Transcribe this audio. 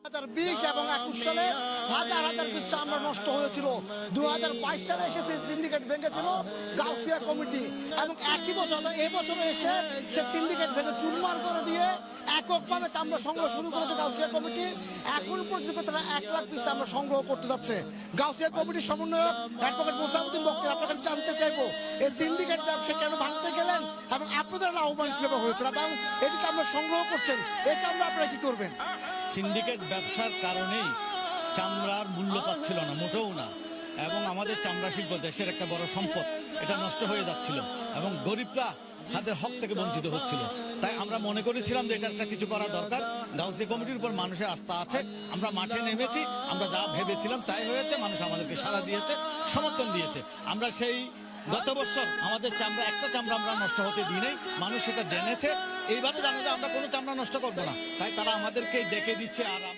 2020 এবং 21 সালে হাজার হাজার পিস চামড়া নষ্ট হয়েছিল। 2022 সালে এসে সিন্ডিকেট ভেঙেছিল গাউসিয়া কমিটি, এবং একই বছর এবছরে এসে সে সিন্ডিকেট ভেঙে চুরমার করে দিয়ে এককভাবে চামড়া সংগ্রহ শুরু করেছে গাউসিয়া কমিটি। এখন পর্যন্ত তারা 1 লাখ পিস চামড়া সংগ্রহ করতে যাচ্ছে। গাউসিয়া কমিটির সমন্বয়ক অ্যাডভোকেট মোসাউদ্দিন বক্তের আপনার কাছে জানতে চাইবো, এই সিন্ডিকেট ব্যবসা কেন ভাঙতে গেলেন এবং আপনাদের আহ্বান কিভাবে হয়েছিল, এবং এই যে চামড়া সংগ্রহ করছেন এই চামড়া আপনারা কি করবেন? সিন্ডিকেট ব্যবসার কারণেই চামড়ার মূল্য পাচ্ছিল না, মোটেও না। এবং আমাদের চামড়া শিল্প দেশের একটা বড় সম্পদ, এটা নষ্ট হয়ে যাচ্ছিল এবং গরিবরা তাদের হক থেকে বঞ্চিত হচ্ছিল। তাই আমরা মনে করেছিলাম যে এটা একটা কিছু করা দরকার। গাউসিয়া কমিটির উপর মানুষের আস্থা আছে, আমরা মাঠে নেমেছি, আমরা যা ভেবেছিলাম তাই হয়েছে। মানুষ আমাদেরকে সাড়া দিয়েছে, সমর্থন দিয়েছে। আমরা সেই গত বছর আমাদের চামড়া, একটা চামড়া আমরা নষ্ট হতে দিই নাই। মানুষ সেটা জেনেছে, এইভাবে জানে যে আমরা কোনো চামড়া নষ্ট করবো না। তাই তারা আমাদেরকে ডেকে দিচ্ছে। আর